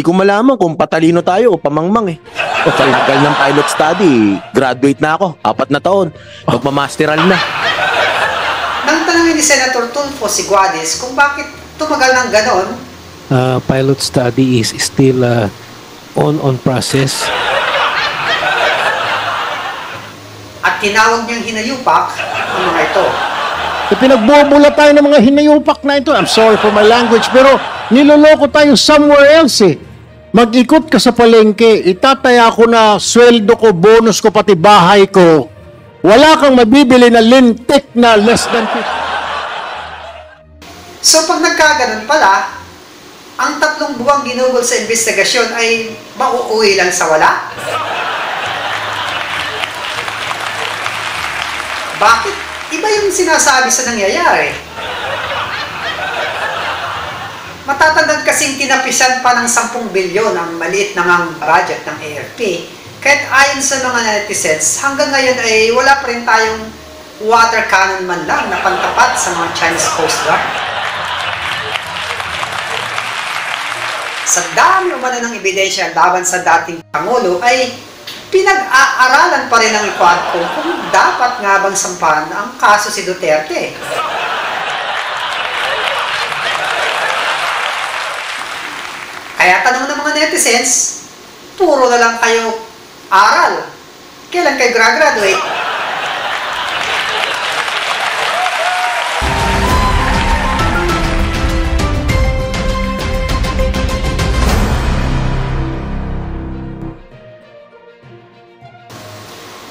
ko malaman kung patalino tayo o pamangmang eh. Sa tagal ng pilot study, graduate na ako, 4 na taon. Magmamasteral na. Nang tanongin ni Senator Tulfo si Guadis kung bakit tumagal ng ganon, Pilot study is still on process. at tinawag niyang hinayupak ang mga ito. Pinagbubula tayo ng mga hinayupak na ito. I'm sorry for my language, pero niloloko tayo somewhere else eh. Mag-ikot ka sa palengke, itataya ko na sweldo ko, bonus ko, pati bahay ko. Wala kang mabibili na lintik na less than 50. So pag nagkaganon pala, ang 3 buwang ginugol sa investigasyon ay mauuwi lang sa wala? Bakit? Iba yung sinasabi sa nangyayari. Matatandaan kasing tinapisan pa ng 10 bilyon ang maliit na ngang budget ng AFP. Kahit ayon sa mga netizens, hanggang ngayon ay wala pa rin tayong water cannon man lang na pantapat sa mga Chinese Coast Guard. Sa dami umano ng ebidensya laban sa dating Pangulo ay pinag-aaralan pa rin ng Quadcom kung dapat nga bang sampahan ang kaso si Duterte. Kaya tanong ng mga netizens, puro na lang kayo aral. Kailan kayo graduate?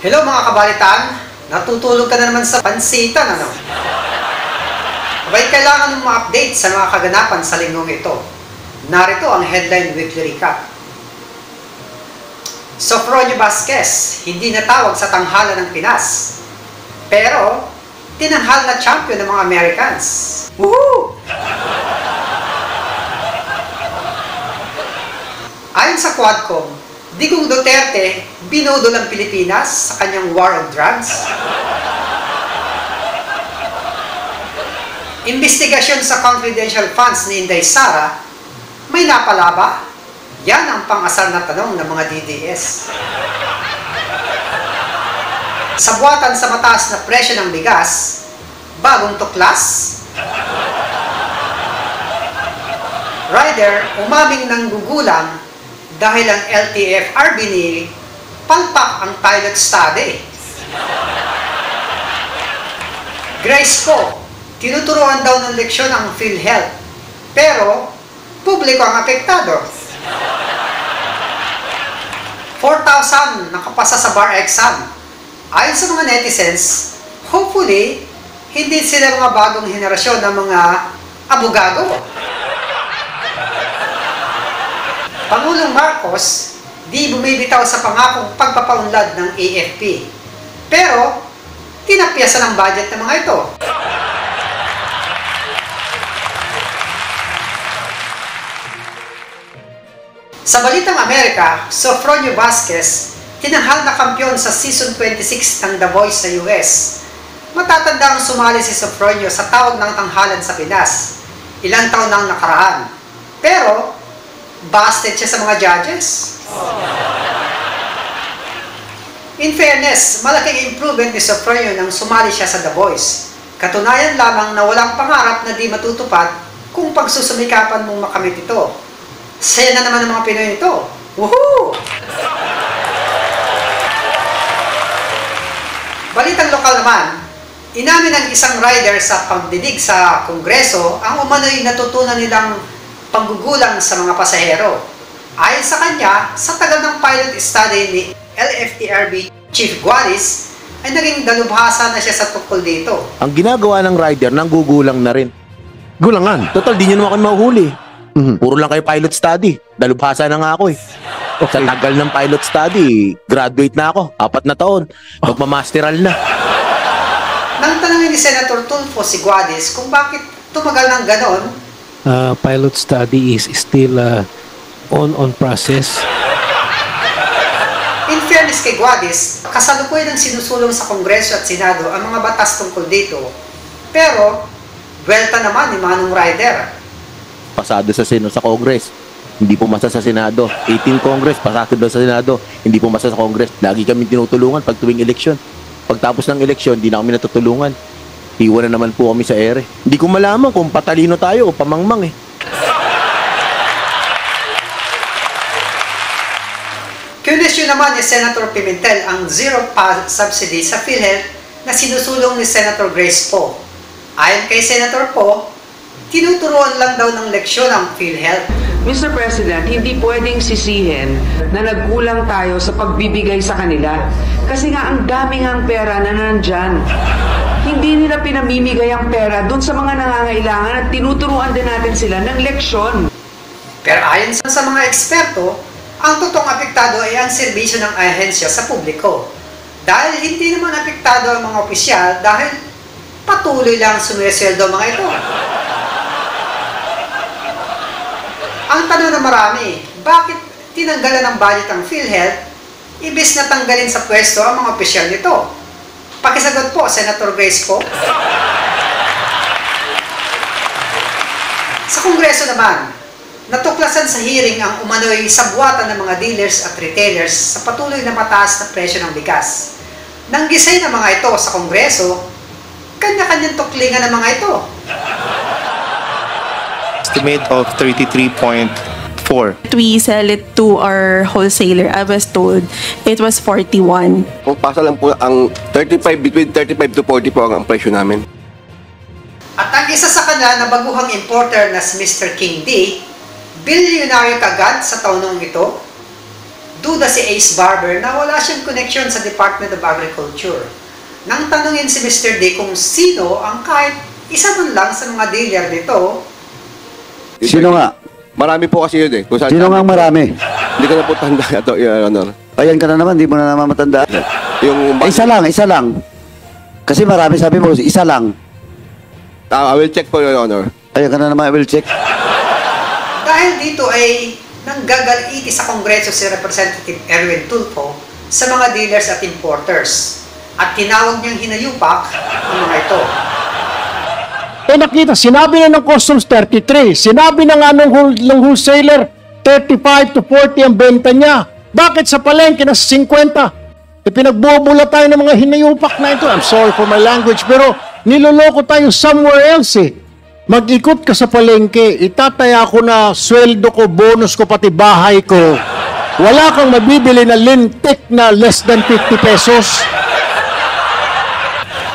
Hello mga kabalitan, natutulog ka na naman sa pansitan, ano? Abay, kailangan mong ma-update sa mga kaganapan sa linggong ito. Narito ang headline weekly recap. Sofronio Vasquez, hindi natawag sa tanghalan ng Pinas. Pero, tinanghal na champion ng mga Americans. Woohoo! Ayon sa Quadcom, Digong Duterte, binudol ang Pilipinas sa kanyang war on drugs. Investigasyon sa confidential funds ni Inday Sara, may napalaba? Yan ang pang-asar na tanong ng mga DDS. Sabuatan sa mataas na presyo ng bigas, bagong tuklas? Rider, umaming ng gugulang dahil ang LTFRB ni palpak ang pilot study. Grace po, tinuturuan daw ng leksyon ang PhilHealth, pero publiko ang apektado. 4,000 nakapasa sa bar exam. Ayon sa mga netizens, hopefully, hindi sila mga bagong henerasyon ng mga abogado. Pangulong Marcos, di bumibitaw sa pangakong pagpapaunlad ng AFP. Pero, tinapyasan ang budget ng mga ito. Sa Balitang Amerika, Sofronio Vasquez, tinanghal na kampiyon sa Season 26 ng The Voice sa US. Matatanda ang sumali si Sofronio sa tawag ng tanghalan sa Pinas. Ilang taon nang nakaraan. Pero, busted siya sa mga judges. In fairness, malaking improvement ni Sofronio nang sumali siya sa The Voice. Katunayan lamang na walang pangarap na di matutupad kung pagsusumikapan mong makamit ito. Saya na naman ng mga Pinoy ito. Woohoo! Balitang lokal naman, inamin ng isang rider sa pagdidig sa Kongreso ang umano'y natutunan nilang panggugulang sa mga pasahero. Ayon sa kanya, sa tagal ng pilot study ni LFTRB Chief Guadis, ay naging dalubhasa na siya sa tungkol dito. Ang ginagawa ng rider, nanggugulang na rin. Gulangan. Total, di nyo naman ako mahuhuli. Puro lang kayo pilot study. Dalubhasa na nga ako eh. Sa tagal ng pilot study, graduate na ako, 4 na taon. Magmamasteral na. Nang tanongin ni Senator Tulfo si Guadis kung bakit tumagal ng ganon, Pilot study is still on process. in fairness kay Guadis, kasalukuyan ng sinusulong sa Kongreso at Senado ang mga batas tungkol dito. Pero, welta naman ni Manong Rider. Pasado sa Sino sa Congress. Hindi pumasa sa Senado. 18 Congress, pasado daw sa Senado. Hindi pumasa sa Congress. Lagi kami tinutulungan pag tuwing eleksyon. Pagtapos ng eleksyon, hindi na kami natutulungan. Iwan na naman po kami sa ere. Hindi ko malaman kung patalino tayo o pamangmang eh. Kinunisyon naman ni Senator Pimentel ang zero subsidy sa PhilHealth na sinusulong ni Senator Grace Poe. Ayon kay Senator Poe, tinuturuan lang daw ng leksyon ang PhilHealth. Mr. President, hindi pwedeng sisihin na nagkulang tayo sa pagbibigay sa kanila. Kasi nga ang dami ngang pera na nandyan. Hindi nila pinamimigay ang pera dun sa mga nangangailangan at tinuturuan din natin sila ng leksyon. Pero ayon sa mga eksperto, ang totoong apektado ay ang serbisyo ng ahensya sa publiko. Dahil hindi naman apektado ang mga opisyal dahil patuloy lang sumisweldo mga ito. Ang tanong na marami, bakit tinanggalan ng budget ang PhilHealth ibis na tanggalin sa pwesto ang mga opisyal nito? Pakisagot po, Senator Grace Poe. Sa Kongreso naman, natuklasan sa hearing ang umano'y sabwatan ng mga dealers at retailers sa patuloy na mataas na presyo ng bigas. Nanggisay ng mga ito sa Kongreso, kanya-kanyang tuklingan ng mga ito. Estimate of 33.4. We sell it to our wholesaler. I was told it was 41. Kung pasa lang po ang 35, between 35 to 40 po ang presyo namin. At ang isa sa kanila na baguhang importer na si Mr. King D, bilyonaryo kagad sa taonong ito, duda si Ace Barber na wala siyang connection sa Department of Agriculture. Nang tanungin si Mr. D kung sino ang kahit isa man lang sa mga dealer nito. Sino nga? Marami po kasi yun eh. Kung Sino nga marami? Hindi ko na po tanda ito, Your Honor. Ayan ka na naman, di mo na naman matandaan. Isa lang. Kasi marami sabi mo, isa lang. I will check po, Your Honor. Ayan ka na naman, I will check. Dahil dito ay nanggagaliiti sa Kongreso si Representative Erwin Tulfo sa mga dealers at importers at tinawag niyang hinayupak ang mga ito. Nakita, sinabi na ng Customs 33, sinabi na nga ng wholesaler 35 to 40 ang benta niya. Bakit sa palengke na 50? Pinagbubula tayo ng mga hinayupak na ito. I'm sorry for my language, pero niloloko tayo somewhere else eh. Mag-ikot ka sa palengke, itataya ko na sweldo ko, bonus ko, pati bahay ko. Wala kang mabibili na lintik na less than 50 pesos.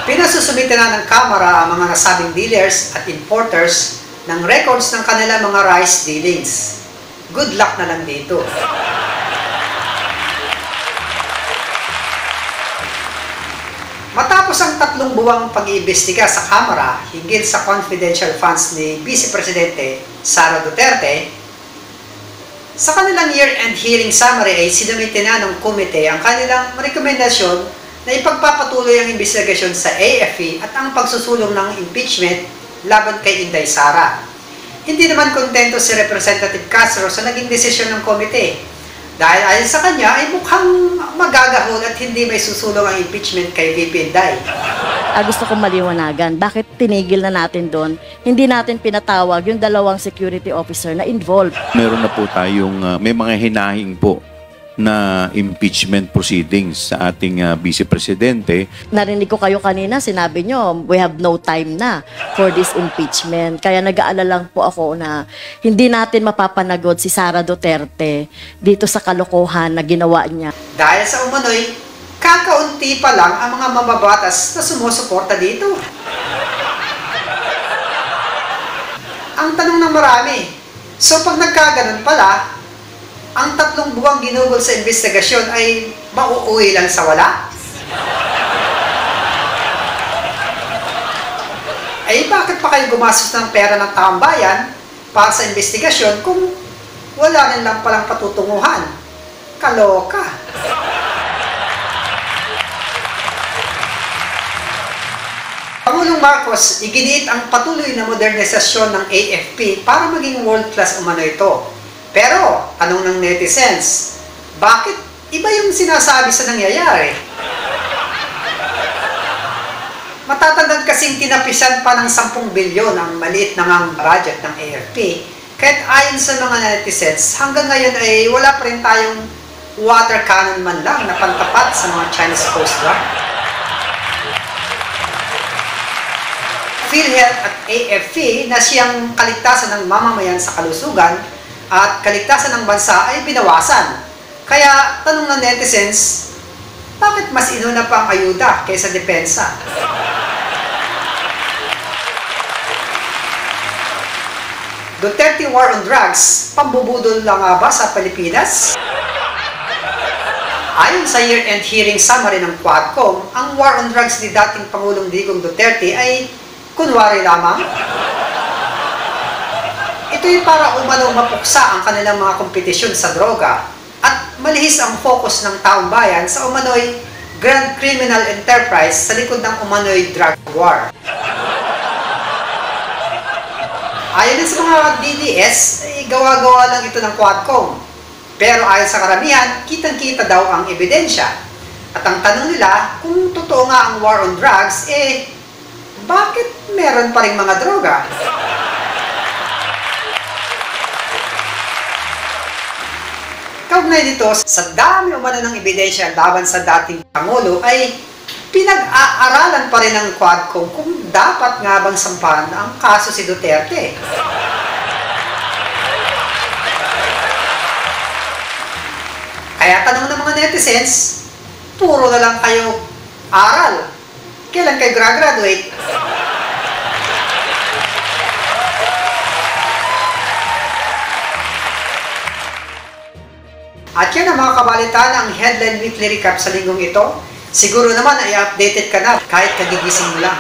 Pinasusumitan na ng Kamara ang mga nasabing dealers at importers ng records ng kanilang mga rice dealings. Good luck na lang dito. Matapos ang 3 buwang pag-iimbestiga sa Kamara hinggil sa confidential funds ni Vice Presidente Sara Duterte, sa kanilang year-end hearing summary ay sinumite na ng komite ang kanilang rekomendasyon na ipagpapatuloy ang investigasyon sa AFP at ang pagsusulong ng impeachment laban kay Inday Sara. Hindi naman kontento si Representative Castro sa naging desisyon ng komite dahil ayon sa kanya ay mukhang magagahol at hindi may susulong ang impeachment kay VP Inday. Gusto kong maliwanagan, bakit tinigil na natin doon? Hindi natin pinatawag yung 2 security officer na involved. Meron na po tayong, may mga hinahing po na impeachment proceedings sa ating Vice Presidente. Narinig ko kayo kanina, sinabi nyo, we have no time na for this impeachment. Kaya nag-aalala lang po ako na hindi natin mapapanagod si Sara Duterte dito sa kalokohan na ginawa niya. Dahil sa umano'y, kakaunti pa lang ang mga mababatas na sumusuporta dito. Ang tanong ng marami, so pag nagkaganon pala, ang 3 buwang ginugol sa investigasyon ay mauuwi lang sa wala? Ay bakit pa kayo gumastos ng pera ng taong bayan para sa investigasyon kung wala rin lang palang patutunguhan? Kaloka! Pangulong Marcos, iginiit ang patuloy na modernisasyon ng AFP para maging world-class umano ito. Pero, tanong ng netizens, bakit iba yung sinasabi sa nangyayari? Matatandaan kasing tinapisan pa ng 10 bilyon ang maliit na ngang budget ng AFP Kahit ayon sa mga netizens, hanggang ngayon ay wala pa rin tayong water cannon man lang na pantapat sa mga Chinese Coast Guard. PhilHealth at AFP na siyang kaligtasan ng mamamayan sa kalusugan at kaligtasan ng bansa ay binawasan. Kaya tanong ng netizens, bakit mas inuna pa ang ayuda kaysa depensa? Duterte War on Drugs, pambubudol lang nga ba sa Pilipinas? Ayon sa year-end hearing summary ng Quadcom, ang war on drugs ni dating Pangulong Digong Duterte ay kunwari lamang. Ito'y para umano mapuksa ang kanilang mga kompetisyon sa droga at malihis ang focus ng taong bayan sa umano'y grand criminal enterprise sa likod ng umano'y drug war. Ayon din sa mga DDS, gawa-gawa lang ito ng Quadcom. Pero ayon sa karamihan, kitang-kita daw ang ebidensya. At ang tanong nila, kung totoo nga ang war on drugs, bakit meron pa rin mga droga? Kaugnay dito, sa dami umano ng ebidensya laban sa dating Pangulo, ay pinag-aaralan pa rin ng Quadcom kung dapat nga bang sampahan ang kaso si Duterte. Kaya tanong ng mga netizens, puro na lang kayo aral. Kailan kayo graduate? At yan ang mga kabalitaan ang Headline Weekly Recap sa linggong ito. Siguro naman ay updated ka na kahit kagigising mo lang.